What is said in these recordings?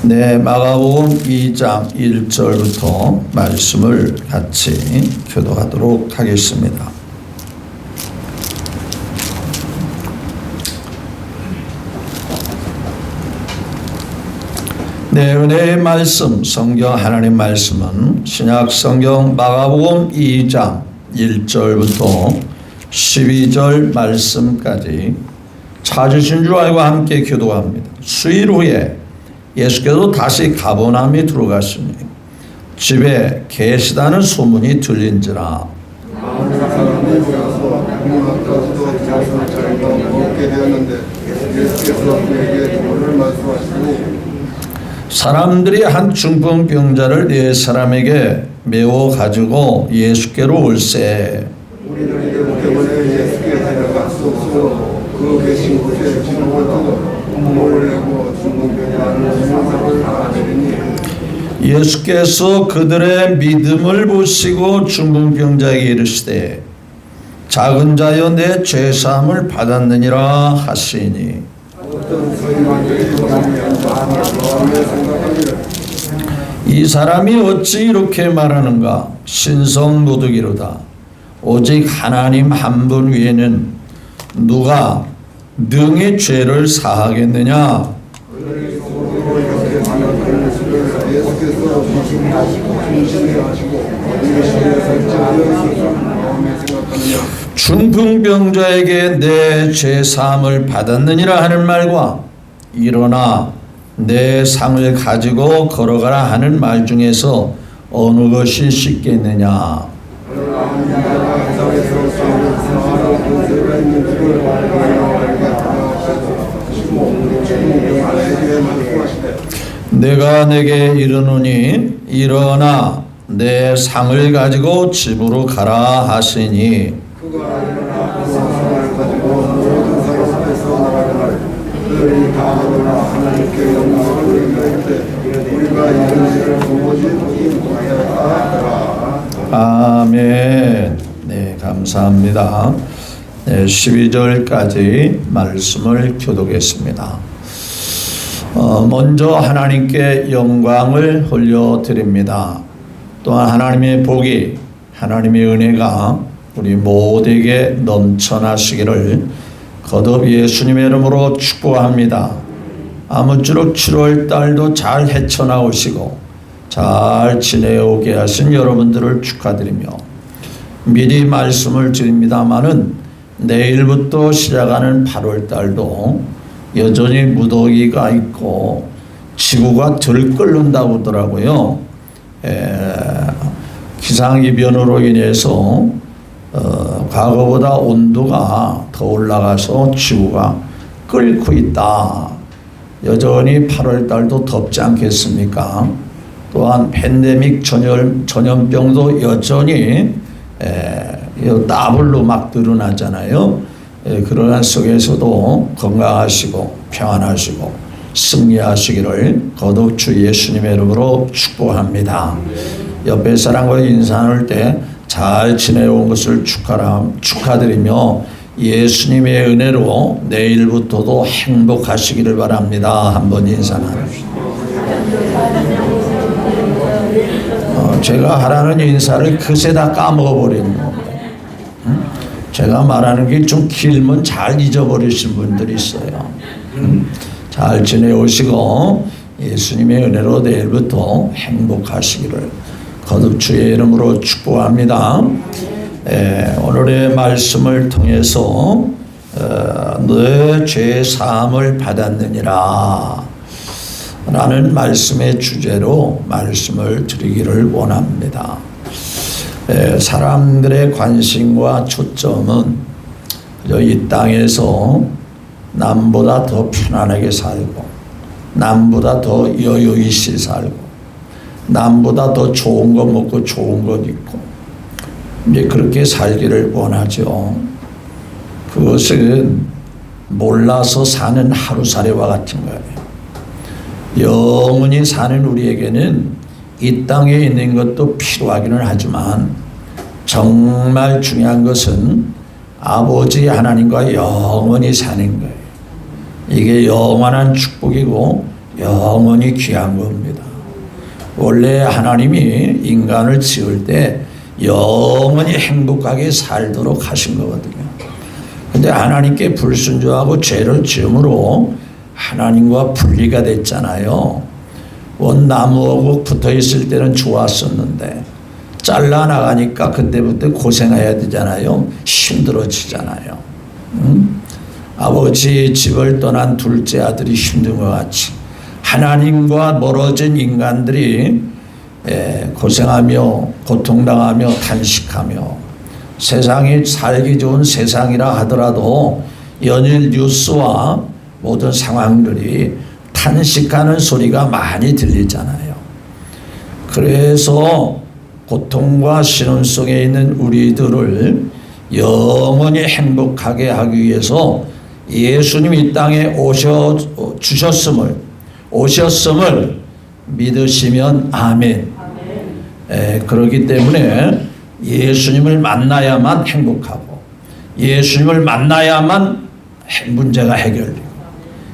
네, 마가복음 2장 1절부터 말씀을 같이 교독하도록 하겠습니다. 네, 은혜의 말씀, 성경 하나님 말씀은 신약 성경 마가복음 2장 1절부터 12절 말씀까지 찾으신 줄 알고 함께 교독합니다. 수일 후에 예수께서 다시 가버나움에 들어갔으니 집에 계시다는 소문이 들린지라. 사람들이 한 중풍병자를 네 사람에게 메워 가지고 예수께로 올세. 그 계신 곳에 몸을 내고 예수께서 그들의 믿음을 보시고 중풍병자에게 이르시되 작은 자여 내 죄사함을 받았느니라 하시니 이 사람이 어찌 이렇게 말하는가? 신성모독이로다. 오직 하나님 한 분 외에는 누가 능히 죄를 사하겠느냐? 중풍병자에게 내 죄 사함을 받았느니라 하는 말과 일어나 내 상을 가지고 걸어가라 하는 말 중에서 어느 것이 쉽겠느냐? 내가 내게 이르노니 일어나 내 상을 가지고 집으로 가라 하시니 아멘. 네, 감사합니다. 네, 12절까지 말씀을 교독했습니다. 먼저 하나님께 영광을 올려드립니다. 또한 하나님의 복이, 하나님의 은혜가 우리 모두에게 넘쳐나시기를 거듭 예수님의 이름으로 축복합니다. 아무쪼록 7월 달도 잘 헤쳐나오시고 잘 지내오게 하신 여러분들을 축하드리며 미리 말씀을 드립니다마는 내일부터 시작하는 8월 달도 여전히 무더기가 있고 지구가 덜 끓는다고 하더라고요. 기상이변으로 인해서 과거보다 온도가 더 올라가서 지구가 끓고 있다. 여전히 8월 달도 덥지 않겠습니까? 또한 팬데믹 전염병도 여전히 따블로 막 드러나잖아요. 그러한 속에서도 건강하시고 평안하시고 승리하시기를 거듭 주 예수님의 이름으로 축복합니다. 옆에 사람과 인사 나눌 때 잘 지내온 것을 축하드리며 예수님의 은혜로 내일부터도 행복하시기를 바랍니다. 한번 인사 나눕시다. 제가 하라는 인사를 그새 다 까먹어버리는 겁니다. 제가 말하는 게 좀 길면 잘 잊어버리신 분들이 있어요. 잘 지내오시고 예수님의 은혜로 내일부터 행복하시기를 거듭 주의 이름으로 축복합니다. 오늘의 말씀을 통해서 내 죄 사함을 받았느니라 라는 말씀의 주제로 말씀을 드리기를 원합니다. 사람들의 관심과 초점은 이 땅에서 남보다 더 편안하게 살고 남보다 더 여유있이 살고 남보다 더 좋은 것 먹고 좋은 것 입고 이제 그렇게 살기를 원하죠. 그것은 몰라서 사는 하루살이와 같은 거예요. 영원히 사는 우리에게는 이 땅에 있는 것도 필요하기는 하지만 정말 중요한 것은 아버지 하나님과 영원히 사는 거예요. 이게 영원한 축복이고 영원히 귀한 겁니다. 원래 하나님이 인간을 지을 때 영원히 행복하게 살도록 하신 거거든요. 근데 하나님께 불순종하고 죄를 지음으로 하나님과 분리가 됐잖아요. 원 나무하고 붙어 있을 때는 좋았었는데 잘라나가니까 그때부터 고생해야 되잖아요. 힘들어지잖아요. 아버지 집을 떠난 둘째 아들이 힘든 것 같이 하나님과 멀어진 인간들이 고생하며 고통당하며 탄식하며 세상이 살기 좋은 세상이라 하더라도 연일 뉴스와 모든 상황들이 탄식하는 소리가 많이 들리잖아요. 그래서 고통과 신음 속에 있는 우리들을 영원히 행복하게 하기 위해서 예수님이 이 땅에 오셨음을 믿으시면 아멘. 그렇기 때문에 예수님을 만나야만 행복하고 예수님을 만나야만 문제가 해결되고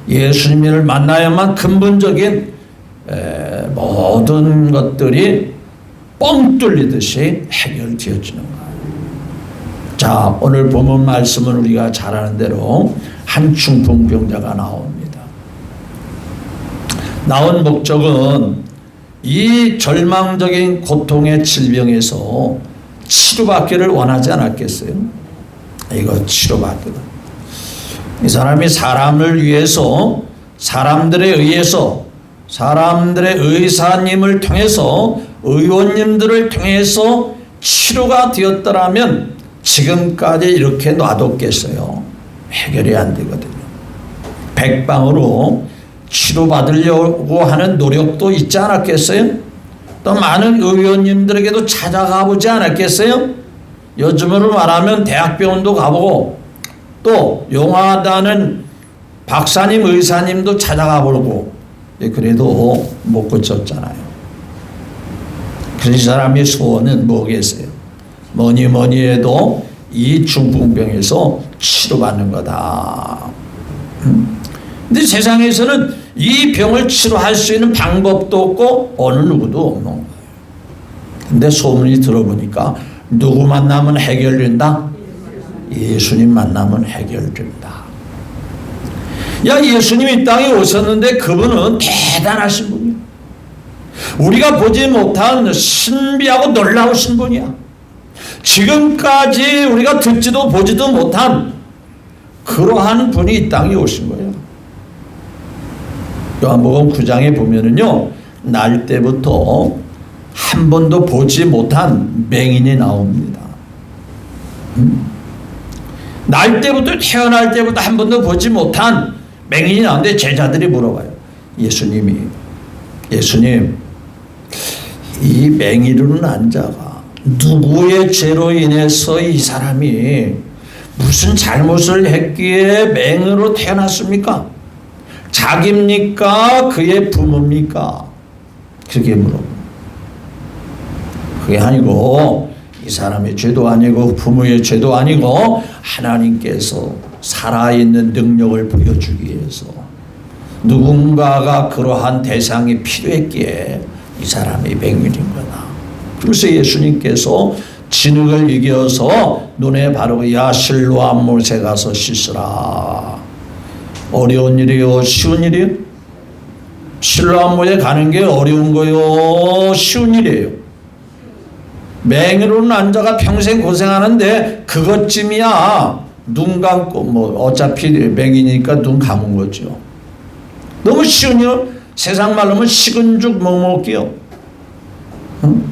예수님을 만나야만 근본적인 모든 것들이 뻥 뚫리듯이 해결되어지는 거예요. 자, 오늘 본문 말씀은 우리가 잘 아는 대로 한 중풍병자가 나옵니다. 나온 목적은 이 절망적인 고통의 질병에서 치료받기를 원하지 않았겠어요? 이거 치료받기를. 이 사람이 사람을 위해서 사람들에 의해서 사람들의 의사님을 통해서 의원님들을 통해서 치료가 되었더라면 지금까지 이렇게 놔뒀겠어요? 해결이 안 되거든요. 백방으로 치료받으려고 하는 노력도 있지 않았겠어요? 또 많은 의원님들에게도 찾아가 보지 않았겠어요? 요즘으로 말하면 대학병원도 가보고 또 용하다는 박사님 의사님도 찾아가 보고 그래도 못 고쳤잖아요. 그 사람의 소원은 뭐겠어요? 뭐니 해도 이 중풍병에서 치료받는 거다. 근데 세상에서는 이 병을 치료할 수 있는 방법도 없고 어느 누구도 없는 거예요. 근데 소문이 들어보니까 누구 만나면 해결된다? 예수님 만나면 해결된다. 야, 예수님이 이 땅에 오셨는데 그분은 대단하신 분이야. 우리가 보지 못한 신비하고 놀라우신 분이야. 지금까지 우리가 듣지도 보지도 못한 그러한 분이 이 땅에 오신 거예요. 요한복음 9장에 보면은요, 날 때부터 한 번도 보지 못한 맹인이 나옵니다. 날 때부터 태어날 때부터 한 번도 보지 못한 맹인이 나오는데 제자들이 물어봐요. 예수님, 이 맹인으로 난 자가 누구의 죄로 인해서 이 사람이 무슨 잘못을 했기에 맹인으로 태어났습니까? 자기입니까? 그의 부모입니까? 그게 물어봐요. 그게 아니고 이 사람의 죄도 아니고 부모의 죄도 아니고 하나님께서 살아있는 능력을 보여주기 위해서 누군가가 그러한 대상이 필요했기에 이 사람이 맹인인 거다. 그래서 예수님께서 진흙을 이겨서 눈에 바르고 야 실로암 못에 가서 씻으라. 어려운 일이요? 쉬운 일이요? 실로암 못에 가는 게 어려운 거요? 쉬운 일이에요? 맹인으로 난 자가 평생 고생하는데 그것쯤이야. 눈 감고 뭐 어차피 맹인이니까 눈 감은 거죠. 너무 쉬운 일. 세상 말로 하면 식은 죽 먹기요. 응?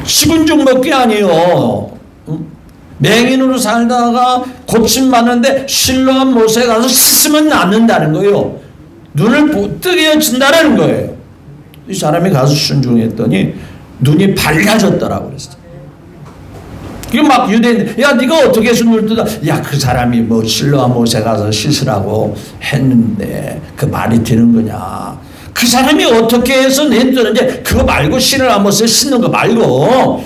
식은 죽 먹기 아니요. 응? 맹인으로 살다가 고침받는데 실로암 못에 가서 씻으면 낫는다는 거예요. 눈을 뜨게 해준다는 거예요. 이 사람이 가서 순종했더니 눈이 밝아졌더라고 그랬어요. 그 막 유대인들, 야 네가 어떻게 해서 눈을 뜨다? 야 그 사람이 뭐 실로암 못에 가서 씻으라고 했는데 그 말이 되는 거냐? 그 사람이 어떻게 해서 내 뜨는데 그거 말고 실로암 못에 씻는 거 말고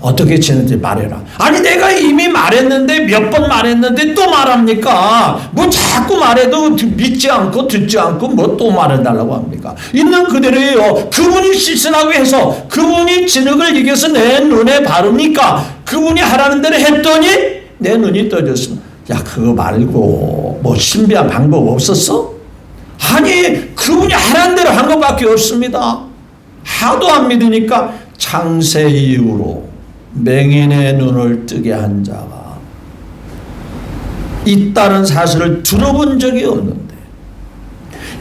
어떻게 지는지 말해라. 아니 내가 이미 말했는데 몇 번 말했는데 또 말합니까? 뭐 자꾸 말해도 믿지 않고 듣지 않고 뭐 또 말해달라고 합니까? 있는 그대로예요. 그분이 씻으라고 해서 그분이 진흙을 이겨서 내 눈에 바르니까 그분이 하라는 대로 했더니 내 눈이 떠졌습니다. 야 그거 말고 뭐 신비한 방법 없었어? 아니 그분이 하라는 대로 한 것밖에 없습니다. 하도 안 믿으니까 창세 이후로 맹인의 눈을 뜨게 한 자가 있다는 사실을 들어본 적이 없는데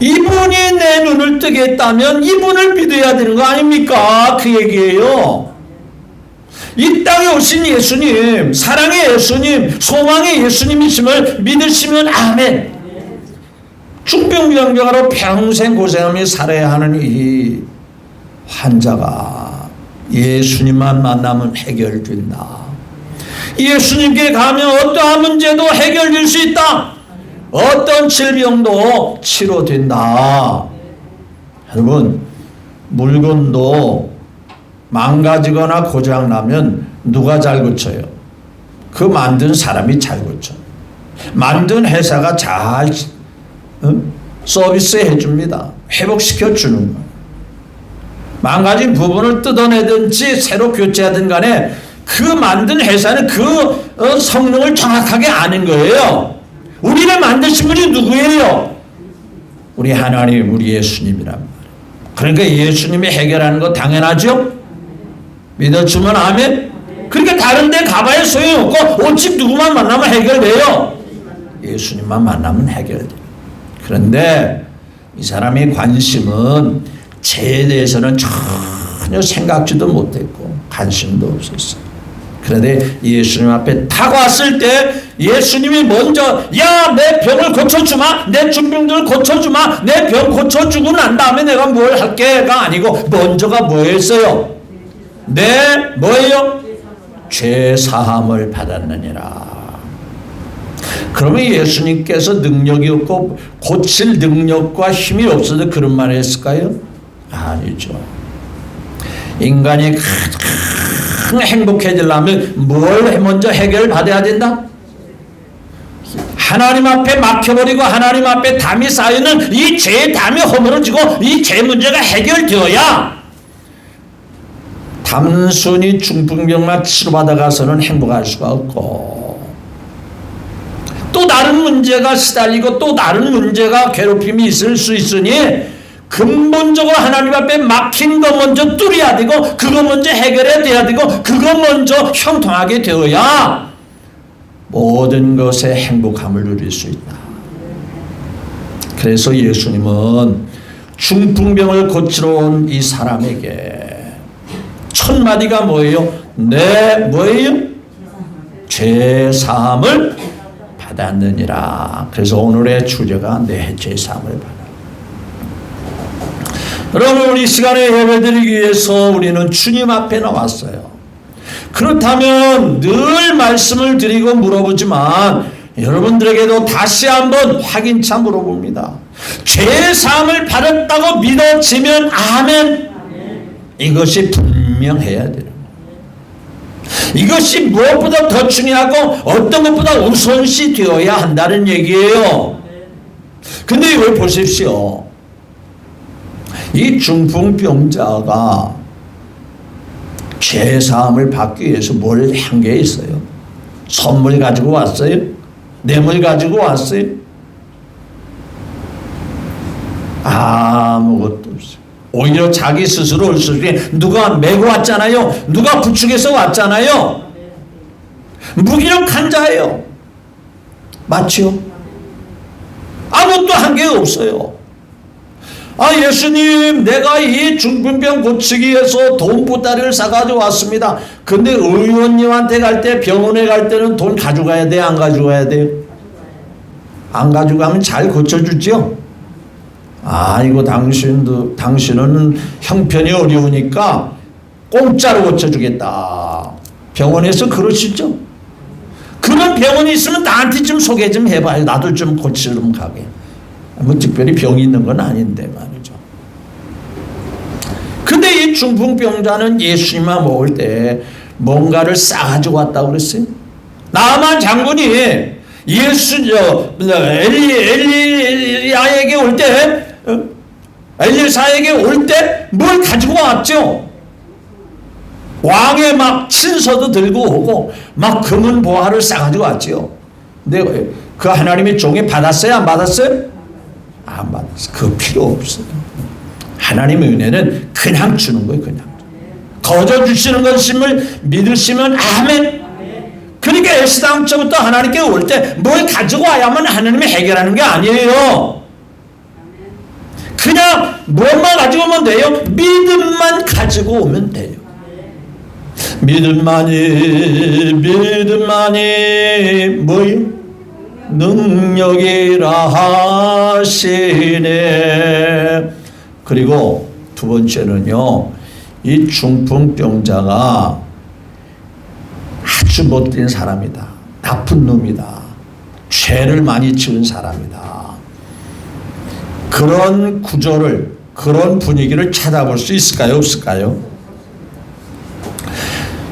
이분이 내 눈을 뜨게 했다면 이분을 믿어야 되는 거 아닙니까? 그 얘기예요. 이 땅에 오신 예수님, 사랑의 예수님, 소망의 예수님이심을 믿으시면 아멘. 중병병자로 평생 고생하며 살아야 하는 이 환자가 예수님만 만나면 해결된다. 예수님께 가면 어떠한 문제도 해결될 수 있다. 어떤 질병도 치료된다. 여러분 물건도 망가지거나 고장나면 누가 잘 고쳐요? 그 만든 사람이 잘 고쳐. 만든 회사가 잘 서비스해 줍니다. 회복시켜 주는 거예요. 망가진 부분을 뜯어내든지 새로 교체하든 간에 그 만든 회사는 그 성능을 정확하게 아는 거예요. 우리를 만드신 분이 누구예요? 우리 하나님, 우리 예수님이란 말이에요. 그러니까 예수님이 해결하는 거 당연하죠? 믿어주면 아멘? 그러니까 다른 데 가봐야 소용없고 오직 누구만 만나면 해결돼요? 예수님만 만나면 해결돼요. 그런데 이 사람의 관심은 죄에 대해서는 전혀 생각지도 못했고 관심도 없었어요. 그런데 예수님 앞에 딱 왔을 때 예수님이 먼저 야 내 병을 고쳐주마, 내 중병들을 고쳐주마, 내 병 고쳐주고 난 다음에 내가 뭘 할게가 아니고 먼저가 뭐였어요? 뭐예요? 죄 사함을 받았느니라. 그러면 예수님께서 능력이 없고 고칠 능력과 힘이 없어서 그런 말을 했을까요? 아니죠. 인간이 가장 행복해지려면 뭘 먼저 해결받아야 된다? 하나님 앞에 막혀버리고 하나님 앞에 담이 쌓이는 이 죄의 담이 허물어지고 이 죄 문제가 해결되어야 단순히 중풍병만 치료받아가서는 행복할 수가 없고 또 다른 문제가 시달리고 또 다른 문제가 괴롭힘이 있을 수 있으니 근본적으로 하나님 앞에 막힌 거 먼저 뚫어야 되고 그거 먼저 해결해야 돼야 되고 그거 먼저 형통하게 되어야 모든 것에 행복함을 누릴 수 있다. 그래서 예수님은 중풍병을 고치러 온 이 사람에게 첫 마디가 뭐예요? 뭐예요? 죄 사함을 받았느니라. 그래서 오늘의 주제가 내 죄 사함을 받았느니라. 여러분 우리 시간에 예배드리기 위해서 우리는 주님 앞에 나왔어요. 그렇다면 늘 말씀을 드리고 물어보지만 여러분들에게도 다시 한번 확인차 물어봅니다. 죄 사함을 받았다고 믿어지면 아멘. 이것이 분명해야 돼요. 이것이 무엇보다 더 중요하고 어떤 것보다 우선시 되어야 한다는 얘기예요. 근데 이걸 보십시오. 이 중풍병자가 죄사함을 받기 위해서 뭘 한 게 있어요? 선물 가지고 왔어요? 뇌물 가지고 왔어요? 아무것도 없어요. 오히려 자기 스스로 올 수 있게 누가 메고 왔잖아요. 누가 부축해서 왔잖아요. 무기력한 자예요. 맞죠? 아무것도 한 게 없어요. 예수님 내가 이 중풍병 고치기 위해서 돈 보따리를 싸가지고 왔습니다. 근데 의원님한테 갈 때 병원에 갈 때는 돈 가져가야 돼? 안 가져가야 돼요? 안 가져가면 잘 고쳐주죠? 이거 당신은 형편이 어려우니까 공짜로 고쳐주겠다. 병원에서 그러시죠? 그런 병원이 있으면 나한테 좀 소개 좀 해봐요. 나도 좀 고치러 가게. 뭐 특별히 병이 있는 건 아닌데 말이죠. 근데 이 중풍병자는 예수님만 먹을 때 뭔가를 싸가지고 왔다고 그랬어요. 나만 장군이 엘리야에게 올 때, 엘리사에게 올 때 뭘 가지고 왔죠? 왕의 막 친서도 들고 오고 막 금은 보화를 싸가지고 왔죠. 근데 그 하나님의 종이 받았어요? 안 받았어요? 안 받았어요. 그 필요 없어요. 하나님의 은혜는 그냥 주는 거예요. 그냥 거저 주시는 것임을 믿으시면 아멘. 그러니까 에스당초부터 하나님께 올 때 뭘 가지고 와야만 하나님이 해결하는 게 아니에요. 그냥 뭐만 가지고 오면 돼요? 믿음만 가지고 오면 돼요. 믿음만이 뭐요? 능력이라 하시네. 그리고 두 번째는요, 이 중풍병자가 아주 못된 사람이다. 나쁜 놈이다. 죄를 많이 지은 사람이다. 그런 구조를, 그런 분위기를 찾아볼 수 있을까요? 없을까요?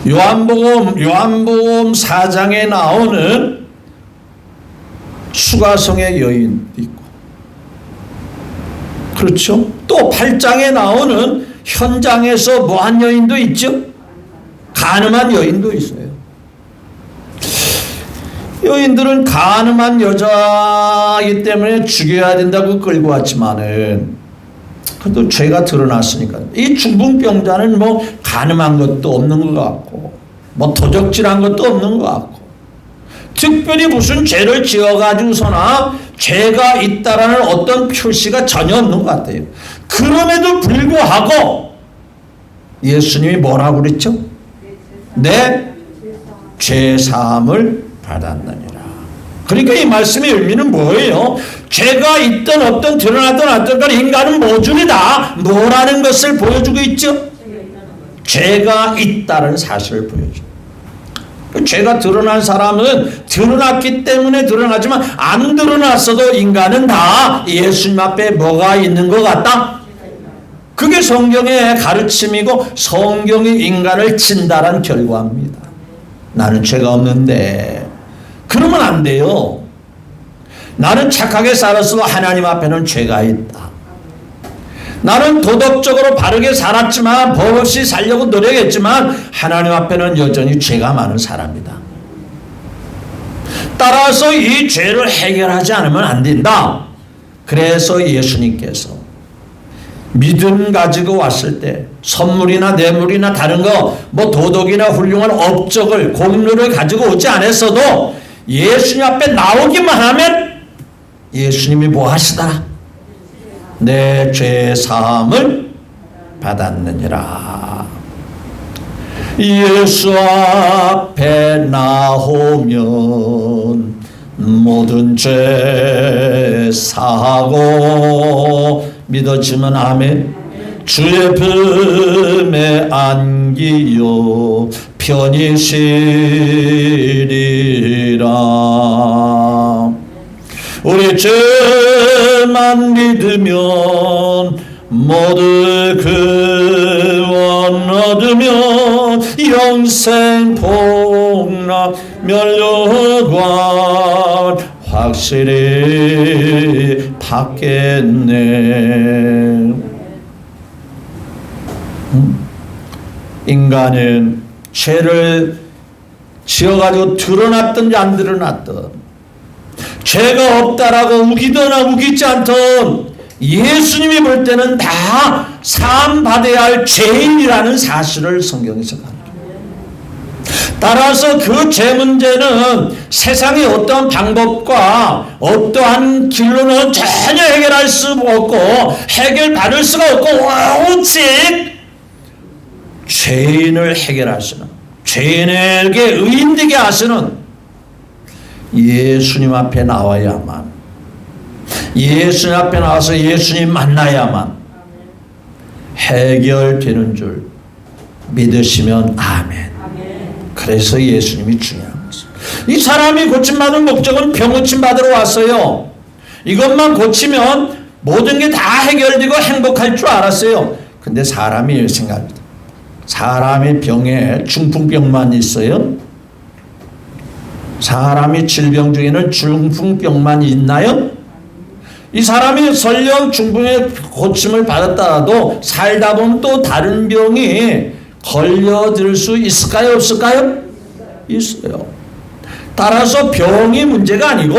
요한복음 4장에 나오는 수가성의 여인도 있고, 그렇죠? 또 8장에 나오는 현장에서 뭐한 여인도 있죠? 간음한 여인도 있어요. 여인들은 간음한 여자이기 때문에 죽여야 된다고 끌고 왔지만은 그래도 죄가 드러났으니까 이 중풍병자는 뭐 간음한 것도 없는 것 같고 뭐 도적질한 것도 없는 것 같고 특별히 무슨 죄를 지어가지고서나 죄가 있다라는 어떤 표시가 전혀 없는 것 같아요. 그럼에도 불구하고 예수님이 뭐라고 그랬죠? 내 죄사함을 받았느니라. 그러니까 이 말씀의 의미는 뭐예요? 죄가 있든 없든 드러나든 안 드러나든 인간은 모순이다. 뭐라는 것을 보여주고 있죠? 죄가 있다는 사실을 보여줘. 죄가 드러난 사람은 드러났기 때문에 드러나지만 안 드러났어도 인간은 다 예수님 앞에 뭐가 있는 것 같다? 그게 성경의 가르침이고 성경이 인간을 진단한 결과입니다. 나는 죄가 없는데 그러면 안 돼요. 나는 착하게 살았어도 하나님 앞에는 죄가 있다. 나는 도덕적으로 바르게 살았지만 법 없이 살려고 노력했지만 하나님 앞에는 여전히 죄가 많은 사람이다. 따라서 이 죄를 해결하지 않으면 안 된다. 그래서 예수님께서 믿음 가지고 왔을 때 선물이나 뇌물이나 다른 거 뭐 도덕이나 훌륭한 업적을 공로를 가지고 오지 않았어도 예수님 앞에 나오기만 하면 예수님이 뭐 하시더라? 내 죄 사함을 받았느니라. 예수 앞에 나오면 모든 죄 사하고 믿어지면 아멘. 주의 품에 안기요 편히 쉬리라. 우리 죄만 믿으면 모두 구원 얻으면 영생 복락 멸류관 확실히 받겠네. 인간은 죄를 지어가지고 드러났든지 안 드러났든 죄가 없다라고 우기거나 우기지 않든 예수님이 볼 때는 다 사함 받아야 할 죄인이라는 사실을 성경에서 가르쳐요. 따라서 그 죄 문제는 세상의 어떠한 방법과 어떠한 길로는 전혀 해결할 수 없고 해결받을 수가 없고 오직 죄인을 해결하시는, 죄인에게 의인되게 하시는 예수님 앞에 나와야만, 예수님 앞에 나와서 예수님 만나야만 해결되는 줄 믿으시면 아멘. 그래서 예수님이 중요한 것입니다. 이 사람이 고침받은 목적은 병 고침받으러 왔어요. 이것만 고치면 모든 게 다 해결되고 행복할 줄 알았어요. 근데 사람이 생각합니다. 사람이 병에 중풍병만 있어요? 사람이 질병 중에는 중풍병만 있나요? 이 사람이 설령 중풍의 고침을 받았다가도 살다 보면 또 다른 병이 걸려들 수 있을까요? 없을까요? 있어요. 따라서 병이 문제가 아니고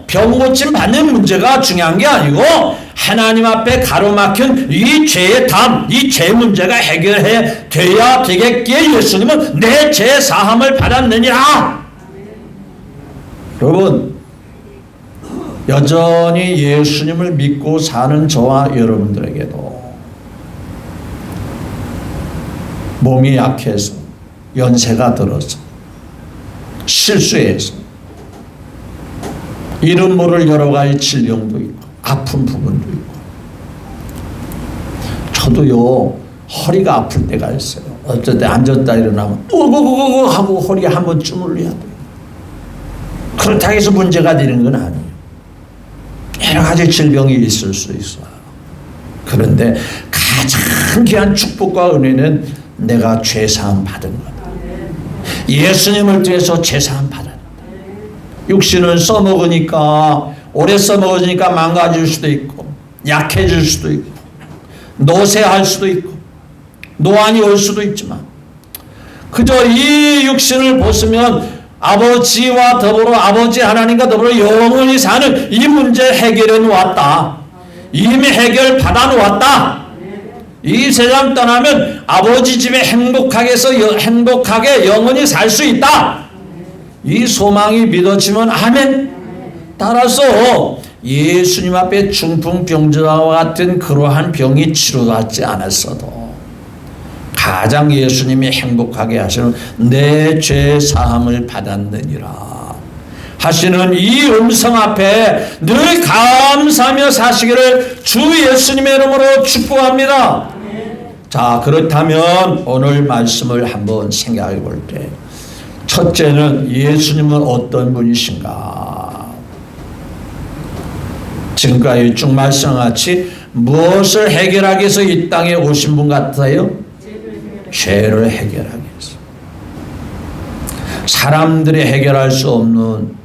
병 고침 받는 문제가 중요한 게 아니고 하나님 앞에 가로막힌 이 죄의 담, 이 죄 문제가 해결해 돼야 되겠기에 예수님은 내 죄 사함을 받았느니라. 여러분, 여전히 예수님을 믿고 사는 저와 여러분들에게도 몸이 약해서, 연세가 들어서, 실수해서 이름 모를 여러 가지 질병도 있고 아픈 부분도 있고, 저도요 허리가 아플 때가 있어요. 어쩔 때 앉았다 일어나면 우구구구구 하고 허리 한번 주물려야 돼요. 그렇다고 해서 문제가 되는 건 아니에요. 여러 가지 질병이 있을 수 있어요. 그런데 가장 귀한 축복과 은혜는 내가 죄사함 받은 거다. 예수님을 통해서 죄사함 받았다. 육신은 써먹으니까, 오래 써먹으니까 망가질 수도 있고 약해질 수도 있고 노쇠할 수도 있고 노안이 올 수도 있지만 그저 이 육신을 보시면 아버지와 더불어, 아버지 하나님과 더불어 영원히 사는 이 문제 해결해 놓았다. 이미 해결 받아 놓았다. 이 세상 떠나면 아버지 집에 행복하게 영원히 살 수 있다. 이 소망이 믿어지면 아멘. 따라서 예수님 앞에 중풍병자와 같은 그러한 병이 치료받지 않았어도 가장 예수님이 행복하게 하시는 내 죄 사함을 받았느니라 하시는 이 음성 앞에 늘 감사하며 사시기를 주 예수님의 이름으로 축복합니다. 자, 그렇다면 오늘 말씀을 한번 생각해 볼 때, 첫째는 예수님은 어떤 분이신가? 지금까지 쭉 말씀같이 무엇을 해결하기 위해서 이 땅에 오신 분 같아요? 죄를 해결하기 위해서. 사람들이 해결할 수 없는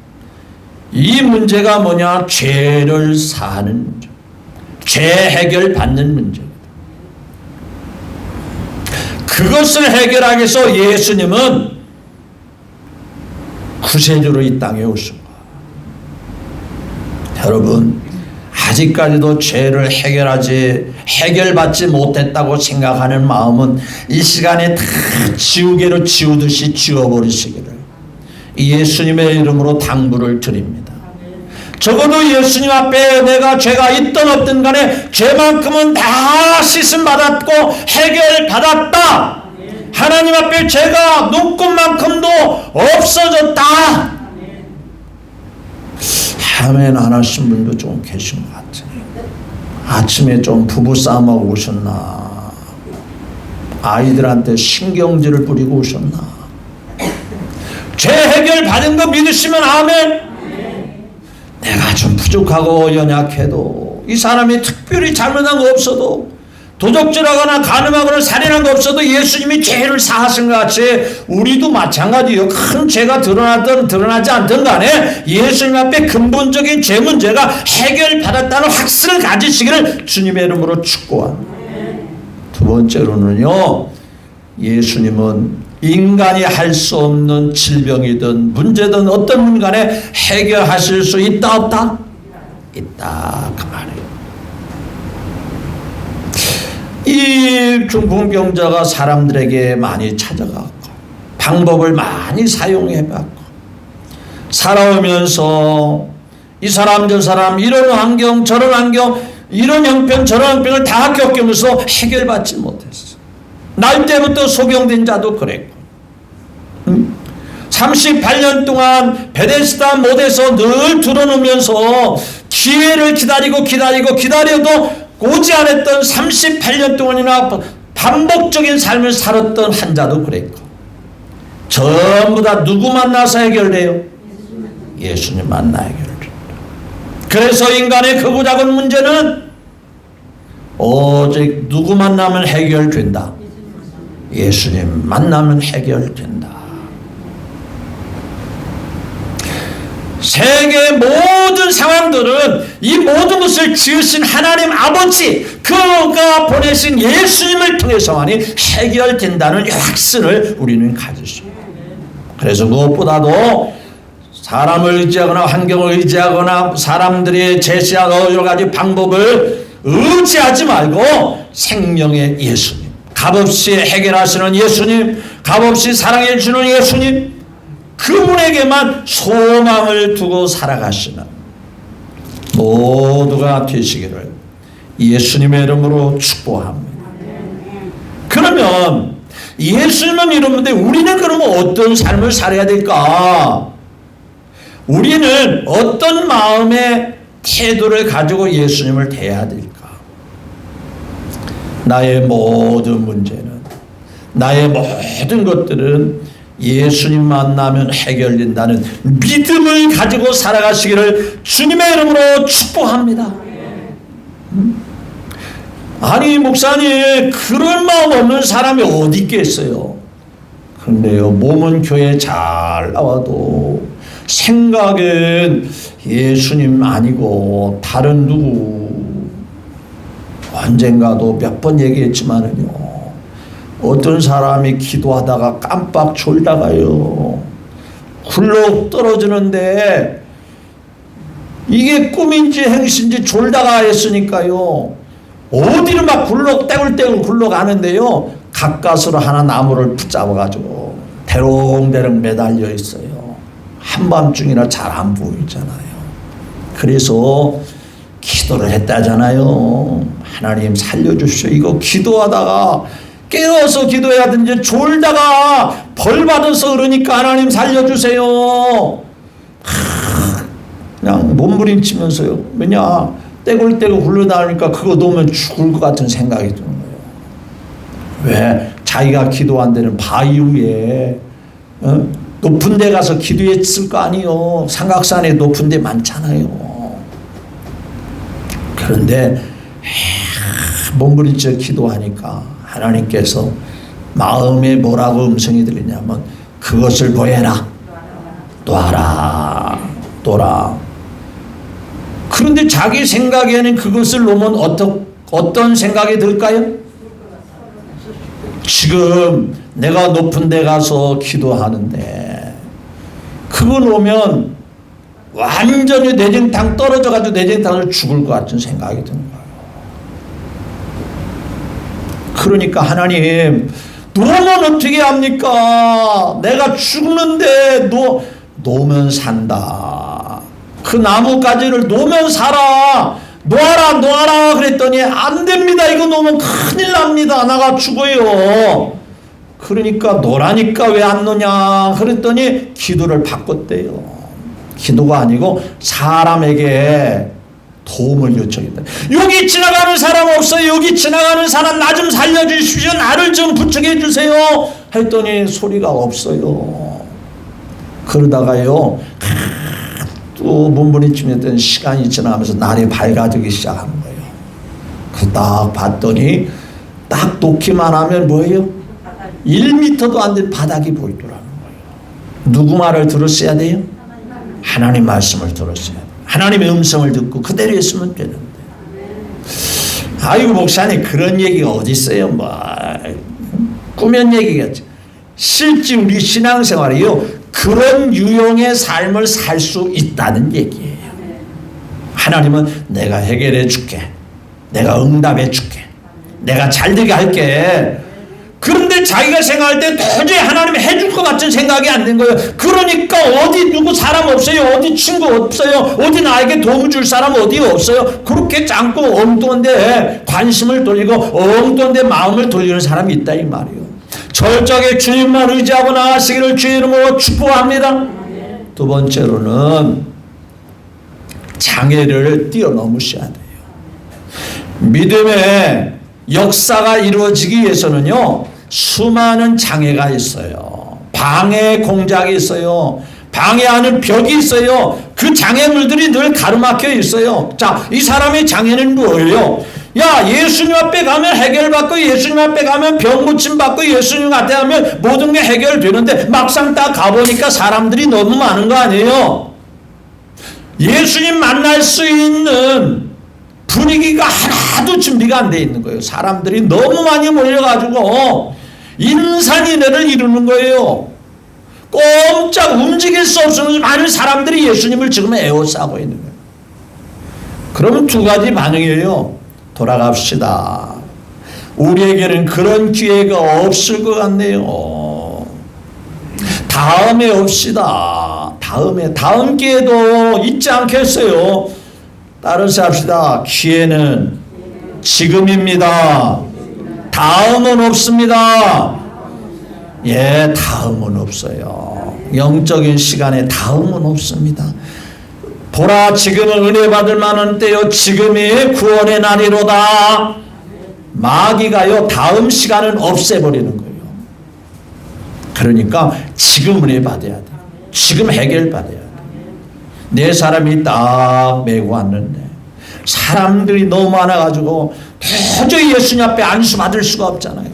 이 문제가 뭐냐? 죄를 사하는 문제. 죄 해결 받는 문제. 그것을 해결하기 위해서 예수님은 구세주로 이 땅에 오신 거예요. 여러분, 아직까지도 죄를 해결받지 못했다고 생각하는 마음은 이 시간에 다 지우개로 지우듯이 지워버리시기를 예수님의 이름으로 당부를 드립니다. 적어도 예수님 앞에 내가 죄가 있든 없든 간에 죄만큼은 다 씻음받았고 해결받았다. 하나님 앞에 죄가 눈꽃만큼도 없어졌다. 아멘 안 하신 분도 좀 계신 것 같아요. 아침에 좀 부부싸움하고 오셨나? 아이들한테 신경질을 부리고 오셨나? 죄 해결 받은 거 믿으시면 아멘. 내가 좀 부족하고 연약해도, 이 사람이 특별히 잘못한 거 없어도, 도적질하거나 간음하거나 살인한 거 없어도 예수님이 죄를 사하신 것 같이 우리도 마찬가지예요. 큰 죄가 드러나든 드러나지 않든 간에 예수님 앞에 근본적인 죄 문제가 해결받았다는 확신을 가지시기를 주님의 이름으로 축복합니다. 두 번째로는요, 예수님은 인간이 할 수 없는 질병이든 문제든 어떤 문간에 해결하실 수 있다 없다? 있다, 그 말이에요. 이 중풍병자가 사람들에게 많이 찾아갔고 방법을 많이 사용해봤고 살아오면서 이 사람 저 사람 이런 환경 저런 환경 이런 형편 저런 형편을 다 겪으면서 해결받지 못했어. 날 때부터 소경된 자도 그랬고 38년 동안 베데스다 못에서 늘 드러누면서 기회를 기다려도 오지 않았던 38년 동안이나 반복적인 삶을 살았던 한 자도 그랬고 전부 다 누구 만나서 해결돼요? 예수님 만나 해결됩니다. 그래서 인간의 크고 작은 문제는 오직 누구 만나면 해결된다? 예수님 만나면 해결된다. 세계의 모든 상황들은 이 모든 것을 지으신 하나님 아버지, 그가 보내신 예수님을 통해서만이 해결된다는 확신을 우리는 가졌습니다. 그래서 무엇보다도 사람을 의지하거나 환경을 의지하거나 사람들이 제시한 여러 가지 방법을 의지하지 말고 생명의 예수님, 값없이 해결하시는 예수님, 값없이 사랑해 주는 예수님, 그분에게만 소망을 두고 살아가시는 모두가 되시기를 예수님의 이름으로 축복합니다. 그러면 예수님은 이러는데 우리는 그러면 어떤 삶을 살아야 될까? 우리는 어떤 마음의 태도를 가지고 예수님을 대해야 될까? 나의 모든 문제는, 나의 모든 것들은 예수님 만나면 해결된다는 믿음을 가지고 살아가시기를 주님의 이름으로 축복합니다. 아니 목사님, 그런 마음 없는 사람이 어디 있겠어요? 그런데요, 몸은 교회 잘 나와도 생각은 예수님 아니고 다른 누구, 언젠가도 몇 번 얘기했지만은요, 어떤 사람이 기도하다가 깜빡 졸다가요, 굴러 떨어지는데 이게 꿈인지 행신지 졸다가 했으니까요, 어디로 막 떼굴떼굴 굴러가는데요, 가까스로 하나 나무를 붙잡아가지고 대롱대롱 매달려 있어요. 한밤중이라 잘 안 보이잖아요. 그래서 기도를 했다잖아요. 하나님 살려주십시오. 이거 기도하다가 깨어서 기도해야 되는데 졸다가 벌 받아서 그러니까 하나님 살려주세요. 그냥 몸부림치면서요. 왜냐, 떼굴떼굴 굴러다니까 그거 놓으면 죽을 것 같은 생각이 드는 거예요. 왜? 자기가 기도한 데는 바위 위에 높은 데 가서 기도했을 거 아니에요. 삼각산에 높은 데 많잖아요. 그런데 몸부림쳐 기도하니까 하나님께서 마음에 뭐라고 음성이 들리냐면 그것을 보여라, 놔라. 그런데 자기 생각에는 그것을 놓으면 어떤 생각이 들까요? 지금 내가 높은 데 가서 기도하는데 그거 놓으면 완전히 내정탕 떨어져가지고 내정탕을 죽을 것 같은 생각이 드는 거예요. 그러니까 하나님, 놓으면 어떻게 합니까? 내가 죽는데 놓으면 산다. 그 나뭇가지를 놓으면 살아. 놓아라 그랬더니 안 됩니다. 이거 놓으면 큰일 납니다. 나가 죽어요. 그러니까 놓으라니까 왜 안 놓냐 그랬더니 기도를 바꿨대요. 기도가 아니고 사람에게 도움을 요청했다. 여기 지나가는 사람 없어요. 여기 지나가는 사람 나 좀 살려주십시오. 나를 좀 부축해 주세요. 했더니 소리가 없어요. 그러다가요, 또 몸부림치던 시간이 지나면서 날이 밝아지기 시작하는 거예요. 그 딱 봤더니 딱 놓기만 하면 뭐예요? 1m도 안 된 바닥이 보이더라는 거예요. 누구 말을 들었어야 돼요? 하나님 말씀을 들었어야 돼요. 하나님의 음성을 듣고 그대로 했으면 되는데. 아이고 목사님, 그런 얘기가 어디 있어요? 뭐 꾸면 얘기겠지. 실제 우리 신앙생활이요, 그런 유형의 삶을 살 수 있다는 얘기예요. 하나님은 내가 해결해 줄게, 내가 응답해 줄게, 내가 잘되게 할게. 그런데 자기가 생각할 때 도저히 하나님이 해줄 것 같은 생각이 안 된 거예요. 그러니까 어디 누구 사람 없어요. 어디 친구 없어요. 어디 나에게 도움 줄 사람 어디 없어요. 그렇게 짱고 엉뚱한 데 관심을 돌리고 엉뚱한 데 마음을 돌리는 사람이 있다 이 말이에요. 철저하게 주님만 의지하고 나아가시기를 주의 이름으로 축복합니다. 두 번째로는 장애를 뛰어넘으셔야 돼요. 믿음의 역사가 이루어지기 위해서는요, 수많은 장애가 있어요. 방해 공작이 있어요. 방해하는 벽이 있어요. 그 장애물들이 늘 가로막혀 있어요. 자, 이 사람의 장애는 뭐예요? 야, 예수님 앞에 가면 해결받고 예수님 앞에 가면 병 고침 받고 예수님 앞에 가면 모든 게 해결되는데 막상 딱 가보니까 사람들이 너무 많은 거 아니에요? 예수님 만날 수 있는 분위기가 하나도 준비가 안 돼 있는 거예요. 사람들이 너무 많이 몰려가지고 인산인해를 이루는 거예요. 꼼짝 움직일 수 없는 많은 사람들이 예수님을 지금 에워싸고 있는 거예요. 그러면 두 가지 반응이에요. 돌아갑시다. 우리에게는 그런 기회가 없을 것 같네요. 다음에 옵시다. 다음 기회도 있지 않겠어요? 따라서 합시다. 기회는 지금입니다. 다음은 없습니다. 예, 다음은 없어요. 영적인 시간에 다음은 없습니다. 보라, 지금은 은혜 받을 만한 때요, 지금이 구원의 날이로다. 마귀가요, 다음 시간은 없애버리는 거예요. 그러니까 지금 은혜 받아야 돼. 지금 해결 받아야 돼. 네 사람이 딱 메고 왔는데 사람들이 너무 많아가지고 도저히 예수님 앞에 안수 받을 수가 없잖아요.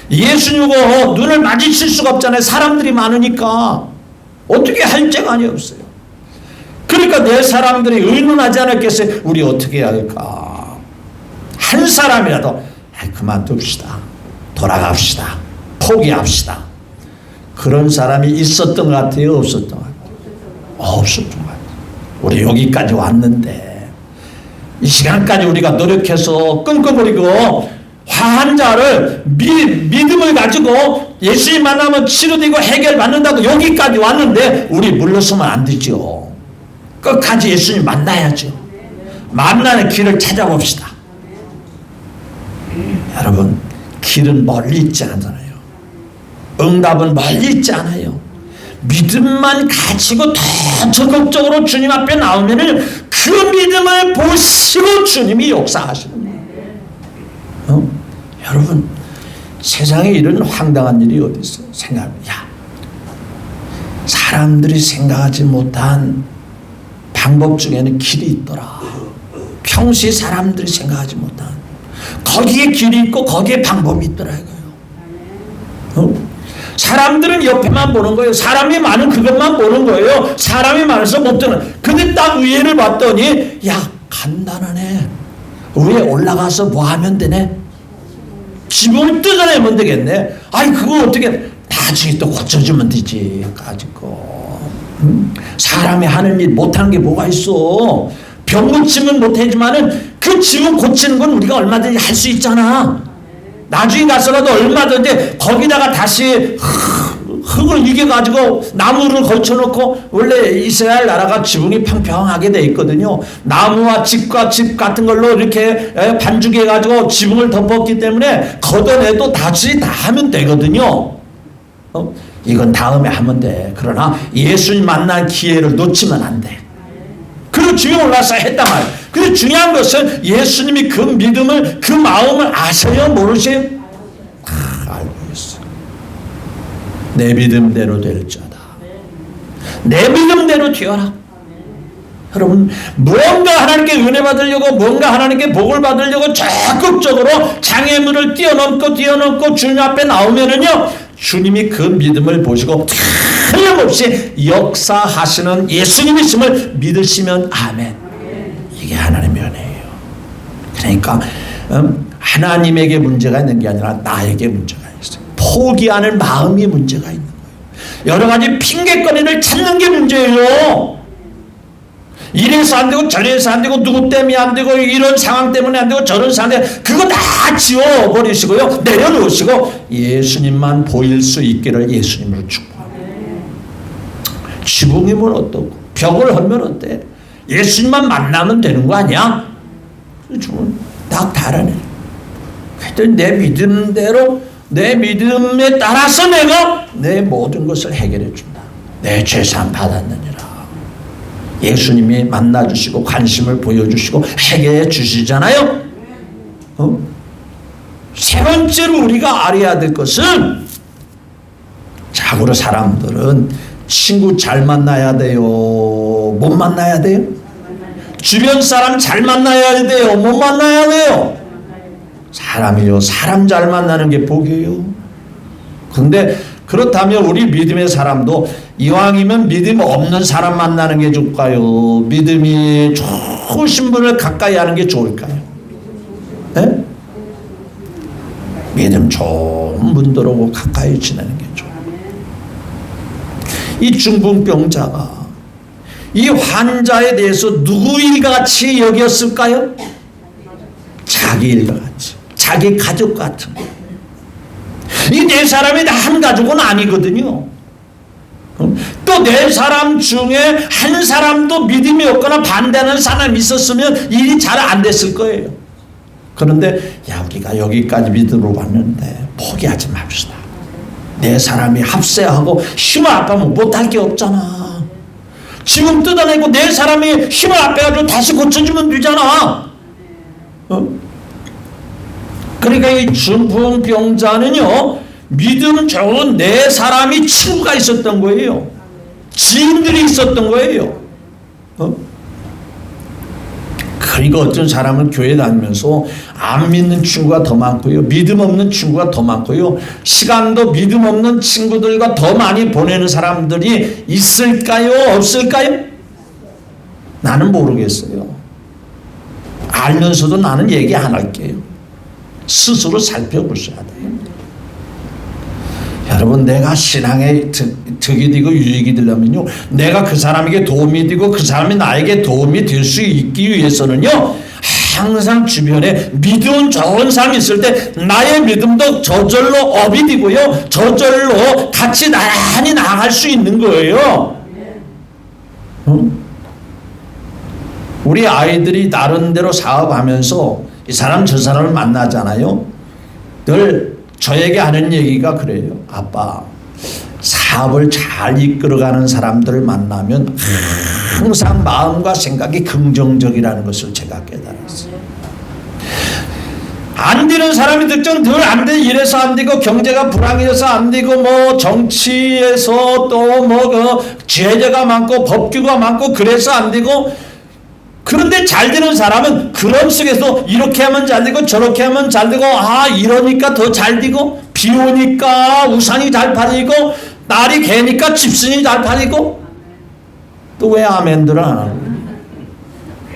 예수님하고 눈을 마주칠 수가 없잖아요. 사람들이 많으니까 어떻게 할 자가 없어요. 그러니까 내 사람들이 의논하지 않았겠어요? 우리 어떻게 해야 할까? 한 사람이라도 그만둡시다. 돌아갑시다. 포기합시다. 그런 사람이 있었던 것 같아요? 없었던 것 같아요? 없었던 것 같아요. 우리 여기까지 왔는데 이 시간까지 우리가 노력해서 끙끙거리고 화한 자를 믿음을 가지고 예수님 만나면 치료되고 해결받는다고 여기까지 왔는데 우리 물러서면 안 되죠. 끝까지 예수님 만나야죠. 만나는 길을 찾아봅시다. 여러분, 길은 멀리 있지 않아요. 응답은 멀리 있지 않아요. 믿음만 가지고 더 적극적으로 주님 앞에 나오면은 그 믿음을 보시고 주님이 역사하시는 거예요. 여러분, 세상에 이런 황당한 일이 어디 있어요? 사람들이 생각하지 못한 방법 중에는 길이 있더라. 평소에 사람들이 생각하지 못한 거기에 길이 있고 거기에 방법이 있더라 이거예요. 사람들은 옆에만 보는 거예요. 사람이 많은 그것만 보는 거예요. 사람이 많아서 못 드는. 근데 딱 위에를 봤더니 간단하네. 위에 올라가서 뭐 하면 되네? 지붕을 뜯어내면 되겠네. 그거 어떻게 나중에 또 고쳐주면 되지. 가지고 사람이 하는 일 못하는 게 뭐가 있어. 병 고치면 못하지만은 그 지붕 고치는 건 우리가 얼마든지 할 수 있잖아. 나중에 가서라도 얼마든지 거기다가 다시 흙을 이겨가지고 나무를 걸쳐놓고, 원래 이스라엘 나라가 지붕이 평평하게 돼 있거든요. 나무와 집과 집 같은 걸로 이렇게 반죽해 가지고 지붕을 덮었기 때문에 걷어내도 다시 다 하면 되거든요. 이건 다음에 하면 돼. 그러나 예수님 만날 기회를 놓치면 안 돼. 그리고 주에 올라서 했단 말이에요. 근데 중요한 것은 예수님이 그 믿음을, 그 마음을 아셔요? 모르세요? 알고 있어요. 내 믿음대로 될 자다. 내 믿음대로 되어라. 여러분, 무언가 하나님께 은혜 받으려고, 뭔가 하나님께 복을 받으려고 적극적으로 장애물을 뛰어넘고 주님 앞에 나오면은요, 주님이 그 믿음을 보시고 틀림없이 역사하시는 예수님이심을 믿으시면 아멘. 이게 하나님의 은혜예요. 그러니까 하나님에게 문제가 있는 게 아니라 나에게 문제가 있어요. 포기하는 마음이 문제가 있는 거예요. 여러 가지 핑계거리를 찾는 게 문제예요. 이래서 안 되고 저래서 안 되고 누구 때문에 안 되고 이런 상황 때문에 안 되고 저런 상황 때문에, 그거 다 지워버리시고요, 내려놓으시고 예수님만 보일 수 있기를 예수님으로 축복합니다. 지붕이면 어떻고 벽을 헐면 어때? 예수님만 만나면 되는 거 아니야? 주문 딱 달아내. 그랬더니 내 믿음대로, 내 믿음에 따라서 내가 내 모든 것을 해결해 준다. 내 죄사함 받았느니라. 예수님이 만나주시고 관심을 보여주시고 해결해 주시잖아요. 세 번째로 우리가 알아야 될 것은, 자고로 사람들은 친구 잘 만나야 돼요? 못 만나야 돼요? 주변 사람 잘 만나야 돼요? 못 만나야 돼요? 사람이요. 사람 잘 만나는 게 복이에요. 근데 그렇다면 우리 믿음의 사람도 이왕이면 믿음 없는 사람 만나는 게 좋을까요? 믿음이 좋으신 분을 가까이 하는 게 좋을까요? 네? 믿음 좋은 분들하고 가까이 지내는 게 좋아요. 이 중풍병자가 이 환자에 대해서 누구 일같이 여겼을까요? 자기 일같이, 자기 가족 같은. 이 네 사람이 한 가족은 아니거든요. 또 네 사람 중에 한 사람도 믿음이 없거나 반대하는 사람이 있었으면 일이 잘 안 됐을 거예요. 그런데 야, 우리가 여기까지 믿음으로 왔는데 포기하지 맙시다. 네 사람이 합세하고 힘을 합하면 못할 게 없잖아. 지금 뜯어내고 네 사람이 힘을 합해가지고 다시 고쳐주면 되잖아. 그러니까 이 중풍병자는요, 믿음 좋은 네 사람이 친구가 있었던 거예요. 지인들이 있었던 거예요. 그리고 어떤 사람은 교회 다니면서 안 믿는 친구가 더 많고요, 믿음 없는 친구가 더 많고요, 시간도 믿음 없는 친구들과 더 많이 보내는 사람들이 있을까요? 없을까요? 나는 모르겠어요. 알면서도 나는 얘기 안 할게요. 스스로 살펴보셔야 돼요. 여러분, 내가 신앙에 득이 되고 유익이 되려면요, 내가 그 사람에게 도움이 되고 그 사람이 나에게 도움이 될 수 있기 위해서는요, 항상 주변에 믿음 좋은 사람이 있을 때 나의 믿음도 저절로 업이 되고요, 저절로 같이 나란히 나아갈 수 있는 거예요. 우리 아이들이 나름대로 사업하면서 이 사람 저 사람을 만나잖아요. 늘 저에게 하는 얘기가 그래요. 아빠, 사업을 잘 이끌어가는 사람들을 만나면 항상 마음과 생각이 긍정적이라는 것을 제가 깨달았어요. 안 되는 사람이 특정 늘 안 돼. 이래서 안 되고, 경제가 불황해서 안 되고, 뭐 정치에서 또 뭐 제재가 많고 법규가 많고 그래서 안 되고. 그런데 잘 되는 사람은 그런 속에서 이렇게 하면 잘 되고 저렇게 하면 잘 되고, 아 이러니까 더 잘 되고, 비 오니까 우산이 잘 팔리고, 날이 개니까 집순이 잘 팔리고. 또 왜 아멘들을 안 하고?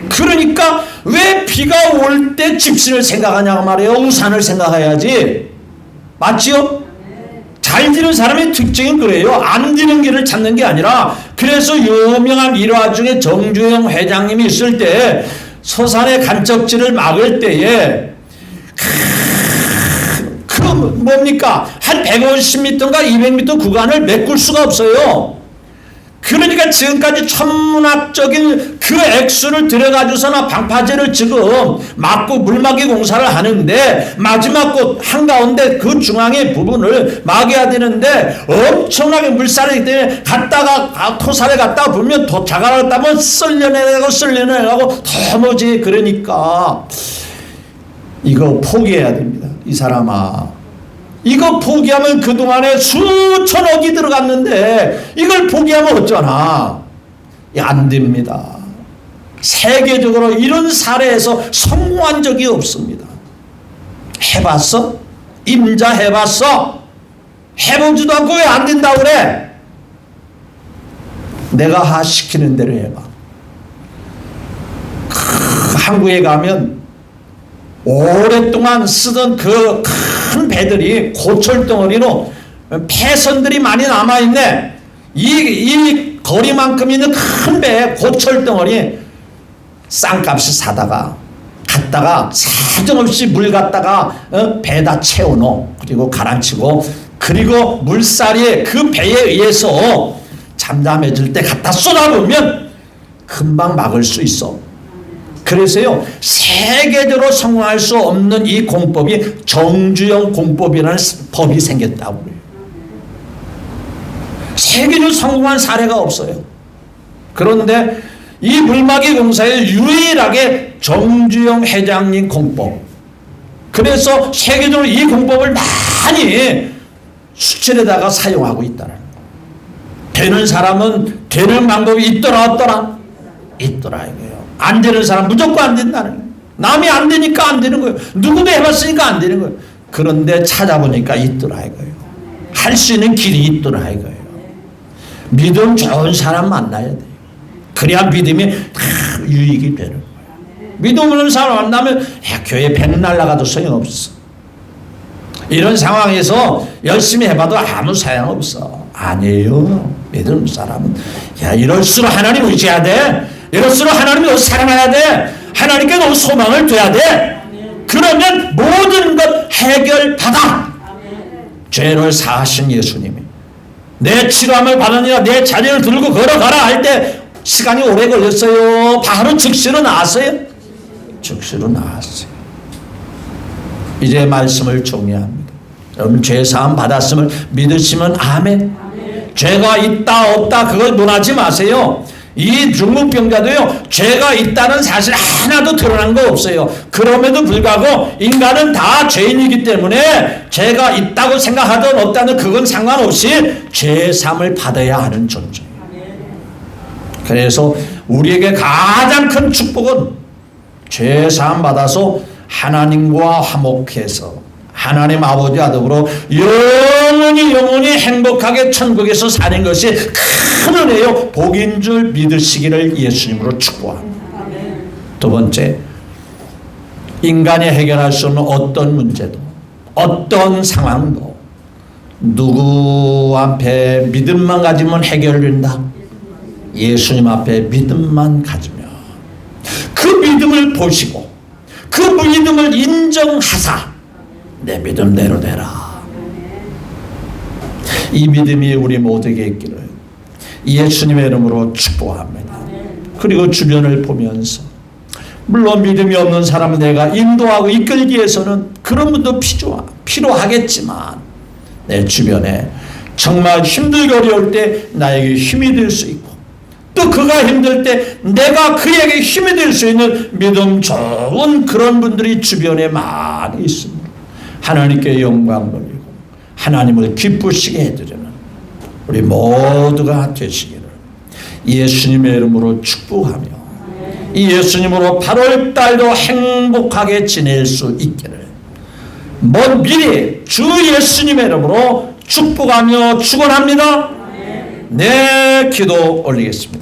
그러니까 왜 비가 올 때 집순을 생각하냐고 말이에요. 우산을 생각해야지. 맞지요? 잘 되는 사람의 특징은 그래요. 안 되는 길을 찾는 게 아니라. 그래서 유명한 일화 중에 정주영 회장님이 있을 때 서산의 간척지를 막을 때에 그 뭡니까? 한 150m인가 200m 구간을 메꿀 수가 없어요. 그러니까 지금까지 천문학적인 그 액수를 들여가지고서나 방파제를 지금 막고 물막이 공사를 하는데, 마지막 곳 한가운데 그 중앙의 부분을 막아야 되는데 엄청나게 물살이 때문에 갔다가 토살에 갔다가 보면 도착을 했다면 쓸려내고 도무지. 그러니까 이거 포기해야 됩니다. 이 사람아, 이거 포기하면 그동안에 수천억이 들어갔는데 이걸 포기하면 어쩌나. 안 됩니다. 세계적으로 이런 사례에서 성공한 적이 없습니다. 해봤어? 임자 해봤어? 해보지도 않고 왜 안 된다고 그래? 내가 시키는 대로 해봐. 한국에 가면 오랫동안 쓰던 그 큰 배들이 고철덩어리로 폐선들이 많이 남아있네. 이 거리만큼 있는 큰 배에 고철덩어리 싼값이 사다가 갔다가 사정없이 물 갖다가 배에다 채워놓어. 그리고 가라앉히고, 그리고 물살이 그 배에 의해서 잠잠해질 때 갖다 쏟아보면 금방 막을 수 있어. 그래서요, 세계적으로 성공할 수 없는 이 공법이 정주영 공법이라는 법이 생겼다고 그래요. 세계적으로 성공한 사례가 없어요. 그런데 이 물막이 공사에 유일하게 정주영 회장님 공법, 그래서 세계적으로 이 공법을 많이 수출에다가 사용하고 있다는 거예요. 되는 사람은 되는 방법이 있더라 없더라? 있더라 이거예요. 안 되는 사람 무조건 안 된다는 거예요. 남이 안 되니까 안 되는 거예요. 누구도 해봤으니까 안 되는 거예요. 그런데 찾아보니까 있더라 이거예요. 할 수 있는 길이 있더라 이거예요. 믿음 좋은 사람 만나야 돼요. 그래야 믿음이 다 유익이 되는 거예요. 믿음 없는 사람 만나면 교회 백날 나가도 소용없어. 이런 상황에서 열심히 해봐도 아무 소용없어. 아니에요. 믿음 사람은 이럴수록 하나님 의지해야 돼. 이럴수록 하나님을 사랑해야 돼. 하나님께 너무 소망을 둬야 돼. 그러면 모든 것 해결받아. 죄를 사하신 예수님이 내 치료함을 받으니라 내 자리를 들고 걸어가라 할 때 시간이 오래 걸렸어요. 바로 즉시로 나왔어요. 즉시로 나왔어요. 이제 말씀을 정리합니다. 여러분 죄사함 받았음을 믿으시면 아멘. 죄가 있다 없다 그걸 논하지 마세요. 이 중풍병자도요 죄가 있다는 사실 하나도 드러난 거 없어요. 그럼에도 불구하고 인간은 다 죄인이기 때문에 죄가 있다고 생각하든 없다는 그건 상관없이 죄사함을 받아야 하는 존재예요. 그래서 우리에게 가장 큰 축복은 죄사함 받아서 하나님과 화목해서 하나님 아버지와 더불어 영원히 행복하게 천국에서 사는 것이 큰 은혜요 복인 줄 믿으시기를 예수님으로 축복합니다. 두 번째, 인간이 해결할 수 없는 어떤 문제도 어떤 상황도 누구 앞에 믿음만 가지면 해결된다. 예수님 앞에 믿음만 가지면 그 믿음을 보시고 그 믿음을 인정하사 내 믿음대로 되라. 이 믿음이 우리 모두에게 있기를 예수님의 이름으로 축복합니다. 그리고 주변을 보면서 물론 믿음이 없는 사람을 내가 인도하고 이끌기 위해서는 그런 분도 필요하겠지만 내 주변에 정말 힘들고 어려울 때 나에게 힘이 될 수 있고 또 그가 힘들 때 내가 그에게 힘이 될 수 있는 믿음 좋은 그런 분들이 주변에 많이 있습니다. 하나님께 영광 돌리고 하나님을 기쁘시게 해드리는 우리 모두가 되시기를 예수님의 이름으로 축복하며 이 예수님으로 8월 달도 행복하게 지낼 수 있기를 먼 미래 주 예수님의 이름으로 축복하며 축원합니다. 네, 기도 올리겠습니다.